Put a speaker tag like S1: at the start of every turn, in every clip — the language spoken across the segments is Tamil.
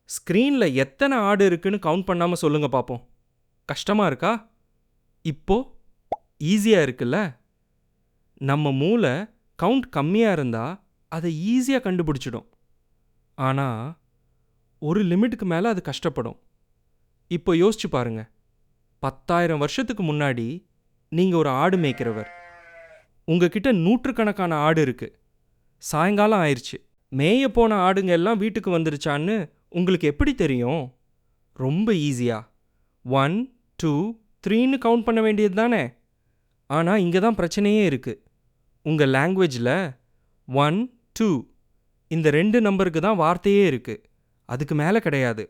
S1: ஸ்க்ரீன்ல எத்தனை ஆடு இருக்குன்னு கவுண்ட் பண்ணாம சொல்லுங்க பாப்போம். கஷ்டமா இருக்கா? இப்போ ஈஸியா இருக்குல்ல? நம்ம மூளை கவுண்ட் கம்மியா இருந்தா அதை ஈஸியா கண்டுபிடிச்சிடும். ஆனா ஒரு லிமிட்டுக்கு மேல அது கஷ்டப்படும். இப்போ யோசிச்சு பாருங்க. 10,000 வருஷத்துக்கு முன்னாடி நீங்க ஒரு ஆடு மேய்க்கிறவர். உங்ககிட்ட நூற்றுக்கணக்கான ஆடு இருக்கு. சாயங்காலம் ஆயிடுச்சு. மேய போன ஆடுங்க எல்லாம் வீட்டுக்கு வந்துருச்சான்னு உங்களுக்கு எப்படி தெரியும்? ரொம்ப ஈஸியா 1 2 3ன்னு கவுண்ட் பண்ண வேண்டியது தானே. ஆனால் இங்கே தான் பிரச்சனையே இருக்குது. உங்கள் லாங்குவேஜில் 1 2 இந்த 2 நம்பருக்கு தான் வார்த்தையே இருக்குது. அதுக்கு மேலே கிடையாது.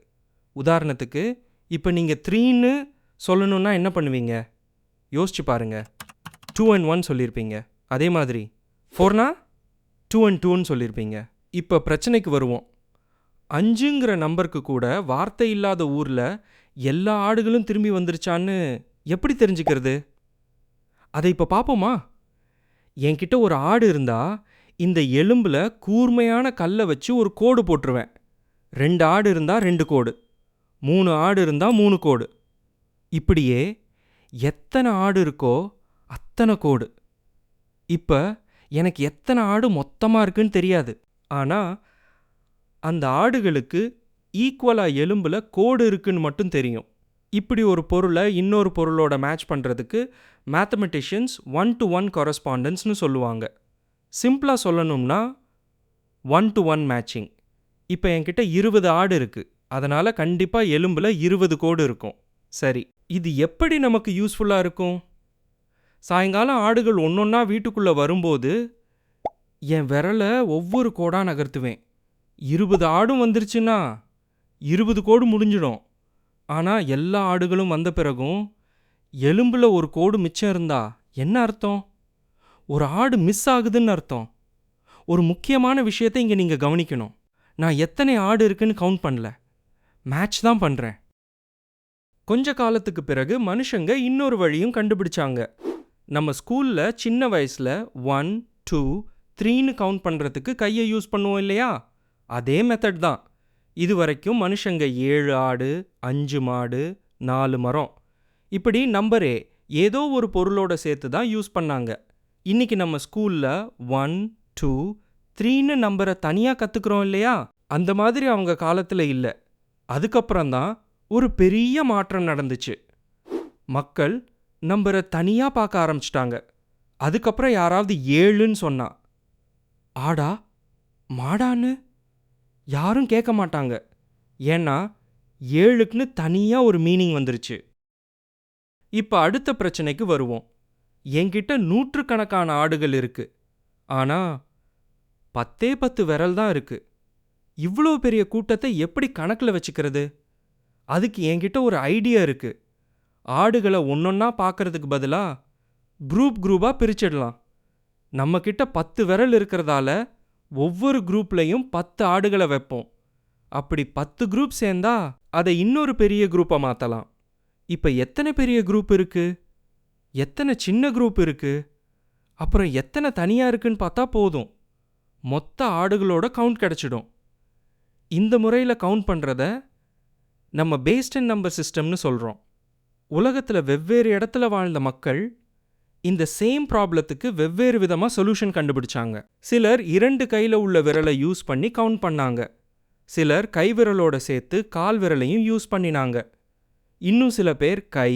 S1: உதாரணத்துக்கு இப்போ நீங்கள் 3ன்னு சொல்லணுன்னா என்ன பண்ணுவீங்க? யோசிச்சு பாருங்க. 2 and 1 சொல்லியிருப்பீங்க. அதே மாதிரி 4னா 2 and 2ன்னு சொல்லியிருப்பீங்க. இப்போ பிரச்சனைக்கு வருவோம். 5ங்கிற நம்பருக்கு கூட வார்த்தை இல்லாத ஊரில் எல்லா ஆடுகளும் திரும்பி வந்துருச்சான்னு எப்படி தெரிஞ்சுக்கிறது? அதை இப்போ பார்ப்போமா? என்கிட்ட ஒரு ஆடு இருந்தா இந்த எலும்பில் கூர்மையான கல்லை வச்சு ஒரு கோடு போட்டுருவேன். 2 ஆடு இருந்தால் 2 கோடு, 3 ஆடு இருந்தால் 3 கோடு. இப்படியே எத்தனை ஆடு இருக்கோ அத்தனை கோடு. இப்போ எனக்கு எத்தனை ஆடு மொத்தமாக இருக்குன்னு தெரியாது. ஆனால் அந்த ஆடுகளுக்கு ஈக்குவலாக எலும்பில் கோடு இருக்குன்னு மட்டும் தெரியும். இப்படி ஒரு பொருளை இன்னொரு பொருளோட மேட்ச் பண்ணுறதுக்கு மேத்தமெட்டிஷியன்ஸ் 1-to-1 correspondence சொல்லுவாங்க. சிம்பிளாக சொல்லணும்னா 1-to-1 மேட்சிங். இப்போ என்கிட்ட 20 ஆடு இருக்குது. அதனால் கண்டிப்பாக எலும்பில் 20 கோடு இருக்கும். சரி, இது எப்படி நமக்கு யூஸ்ஃபுல்லாக இருக்கும்? சாயங்காலம் ஆடுகள் ஒன்றொன்னா வீட்டுக்குள்ளே வரும்போது என் விரலை ஒவ்வொரு கோடாக நகர்த்துவேன். 20 ஆடும் வந்துருச்சுன்னா 20 கோடு முடிஞ்சிடும். ஆனால் எல்லா ஆடுகளும் வந்த பிறகும் எலும்பில் ஒரு கோடு மிச்சம் இருந்தா என்ன அர்த்தம்? ஒரு ஆடு மிஸ் ஆகுதுன்னு அர்த்தம். ஒரு முக்கியமான விஷயத்தை இங்கே நீங்கள் கவனிக்கணும். நான் எத்தனை ஆடு இருக்குன்னு கவுண்ட் பண்ணல, மேட்ச் தான் பண்ணுறேன். கொஞ்ச காலத்துக்கு பிறகு மனுஷங்க இன்னொரு வழியும் கண்டுபிடிச்சாங்க. நம்ம ஸ்கூலில் சின்ன வயசில் 1 2 3ன்னு கவுண்ட் பண்ணுறதுக்கு கையை யூஸ் பண்ணுவோம் இல்லையா? அதே மெத்தட் தான். இது வரைக்கும் மனுஷங்க 7 ஆடு, 5 மாடு, 4 மரம், இப்படி நம்பரே ஏதோ ஒரு பொருளோட சேர்த்து தான் யூஸ் பண்ணாங்க. இன்னைக்கு நம்ம ஸ்கூலில் 1 2 3ன்னு நம்பரை தனியாக கற்றுக்குறோம் இல்லையா? அந்த மாதிரி அவங்க காலத்தில் இல்லை. அதுக்கப்புறம்தான் ஒரு பெரிய மாற்றம் நடந்துச்சு. மக்கள் நம்பரை தனியாக பார்க்க ஆரம்பிச்சிட்டாங்க. அதுக்கப்புறம் யாராவது 7ன்னு சொன்னா, ஆடா மாடான்னு யாரும் கேட்க மாட்டாங்க. ஏன்னா 7க்குன்னு தனியாக ஒரு மீனிங் வந்துருச்சு. இப்போ அடுத்த பிரச்சனைக்கு வருவோம். என்கிட்ட நூற்றுக்கணக்கான ஆடுகள் இருக்கு. ஆனால் 10 விரல் தான் இருக்கு. இவ்வளோ பெரிய கூட்டத்தை எப்படி கணக்கில் வச்சுக்கிறது? அதுக்கு என்கிட்ட ஒரு ஐடியா இருக்கு. ஆடுகளை ஒன்றொன்னா பார்க்கறதுக்கு பதிலாக குரூப்பாக பிரிச்சிடலாம். நம்மக்கிட்ட 10 விரல் இருக்கிறதால ஒவ்வொரு குரூப்லையும் 10 ஆடுகளை வைப்போம். அப்படி 10 குரூப் சேர்ந்தா அதை இன்னொரு பெரிய குரூப்பை மாற்றலாம். இப்போ எத்தனை பெரிய குரூப் இருக்கு, எத்தனை சின்ன குரூப் இருக்கு, அப்புறம் எத்தனை தனியாக இருக்குன்னு பார்த்தா போதும். மொத்த ஆடுகளோட கவுண்ட் கிடச்சிடும். இந்த முறையில் கவுண்ட் பண்ணுறத நம்ம பேஸ்ட் இன் நம்பர் சிஸ்டம்னு சொல்கிறோம். உலகத்தில் வெவ்வேறு இடத்துல வாழ்ந்த மக்கள் இந்த சேம் ப்ராப்ளத்துக்கு வெவ்வேறு விதமாக சொல்யூஷன் கண்டுபிடிச்சாங்க. சிலர் 2 கையில் உள்ள விரலை யூஸ் பண்ணி கவுண்ட் பண்ணாங்க. சிலர் கை விரலோட சேர்த்து கால் விரலையும் யூஸ் பண்ணினாங்க. இன்னும் சில பேர் கை,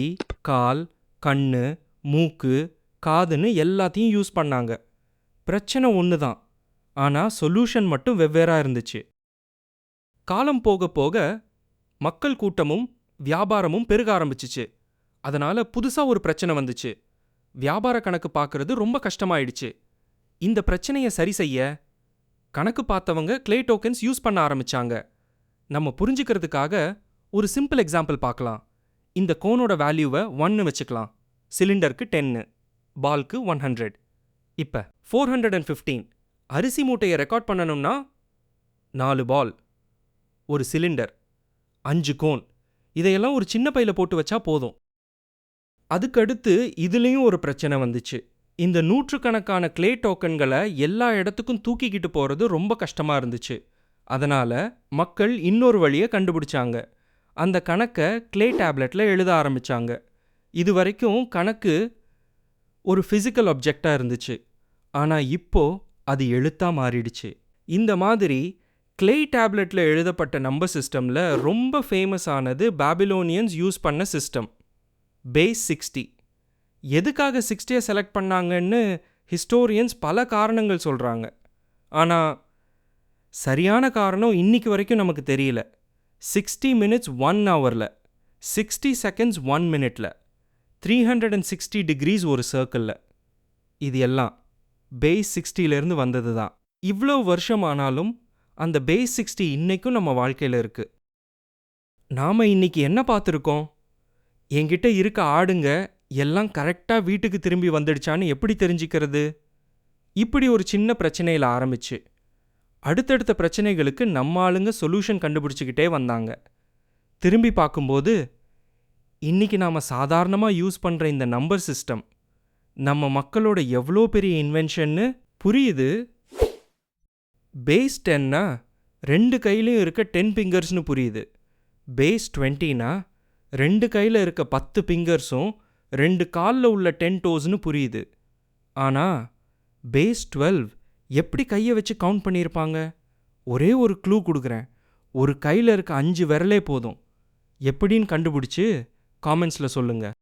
S1: கால், கண்ணு, மூக்கு, காதுன்னு எல்லாத்தையும் யூஸ் பண்ணாங்க. பிரச்சனை ஒன்று தான், ஆனால் சொல்யூஷன் மட்டும் வெவ்வேறாக இருந்துச்சு. காலம் போக போக மக்கள் கூட்டமும் வியாபாரமும் பெருக ஆரம்பிச்சிச்சு. அதனால் புதுசாக ஒரு பிரச்சனை வந்துச்சு. வியாபார கணக்கு பார்க்கறது ரொம்ப கஷ்டமாயிடுச்சு. இந்த பிரச்சனையை சரி செய்ய கணக்கு பார்த்தவங்க கிளே டோக்கன்ஸ் யூஸ் பண்ண ஆரம்பிச்சாங்க. நம்ம புரிஞ்சுக்கிறதுக்காக ஒரு சிம்பிள் எக்ஸாம்பிள் பார்க்கலாம். இந்த கோனோட வேல்யூவை 1ன்னு வச்சுக்கலாம். சிலிண்டருக்கு 10, பால்க்கு 100. இப்போ 415 அரிசி மூட்டையை ரெக்கார்ட் பண்ணணும்னா 4 பால், ஒரு சிலிண்டர், 5 கோன், இதையெல்லாம் ஒரு சின்ன பையில் போட்டு வச்சா போதும். அதுக்கடுத்து இதுலேயும் ஒரு பிரச்சனை வந்துச்சு. இந்த நூற்றுக்கணக்கான கிளே டோக்கன்களை எல்லா இடத்துக்கும் தூக்கிக்கிட்டு போகிறது ரொம்ப கஷ்டமாக இருந்துச்சு. அதனால் மக்கள் இன்னொரு வழியை கண்டுபிடிச்சாங்க. அந்த கணக்கை க்ளே டேப்லெட்டில் எழுத ஆரம்பித்தாங்க. இது வரைக்கும் கணக்கு ஒரு ஃபிசிக்கல் ஆப்ஜெக்டாக இருந்துச்சு. ஆனால் இப்போ அது எழுத்தாக மாறிடுச்சு. இந்த மாதிரி க்ளே டேப்லெட்டில் எழுதப்பட்ட நம்பர் சிஸ்டமில் ரொம்ப ஃபேமஸ் ஆனது பாபிலோனியன்ஸ் யூஸ் பண்ண சிஸ்டம் பேஸ் 60. எதுக்காக 60 செலக்ட் பண்ணாங்கன்னு ஹிஸ்டோரியன்ஸ் பல காரணங்கள் சொல்கிறாங்க. ஆனால் சரியான காரணம் இன்னைக்கு வரைக்கும் நமக்கு தெரியல. 60 minutes 1 hourல, 60 seconds 1 minuteல, 360 degrees ஒரு சர்க்கிளில், இது எல்லாம் பேஸ் 60லேருந்து வந்தது தான். இவ்வளோ வருஷம் ஆனாலும் அந்த பேஸ் 60 இன்னைக்கும் நம்ம வாழ்க்கையில் இருக்கு. நாம் இன்னைக்கு என்ன பார்த்துருக்கோம்? என்கிட்ட இருக்க ஆடுங்க எல்லாம் கரெக்டாக வீட்டுக்கு திரும்பி வந்துடுச்சான்னு எப்படி தெரிஞ்சுக்கிறது? இப்படி ஒரு சின்ன பிரச்சனையில் ஆரம்பிச்சு அடுத்தடுத்த பிரச்சனைகளுக்கு நம்ம ஆளுங்க சொல்யூஷன் கண்டுபிடிச்சிக்கிட்டே வந்தாங்க. திரும்பி பார்க்கும்போது இன்னைக்கு நாம் சாதாரணமாக யூஸ் பண்ணுற இந்த நம்பர் சிஸ்டம் நம்ம மக்களோட எவ்வளோ பெரிய இன்வென்ஷன்னு புரியுது. பேஸ் 10னா 2 கையிலையும் இருக்க 10 ஃபிங்கர்ஸ்னு புரியுது. பேஸ் 20னா 2 கையில் இருக்க 10 ஃபிங்கர்ஸும் 2 காலில் உள்ள 10 டோஸ்னு புரியுது. ஆனால் பேஸ் 12 எப்படி கையை வச்சு கவுண்ட் பண்ணியிருப்பாங்க? ஒரே ஒரு க்ளூ கொடுக்குறேன். ஒரு கையில் இருக்க 5 விரலே போதும். எப்படின்னு கண்டுபிடிச்சி காமெண்ட்ஸில் சொல்லுங்கள்.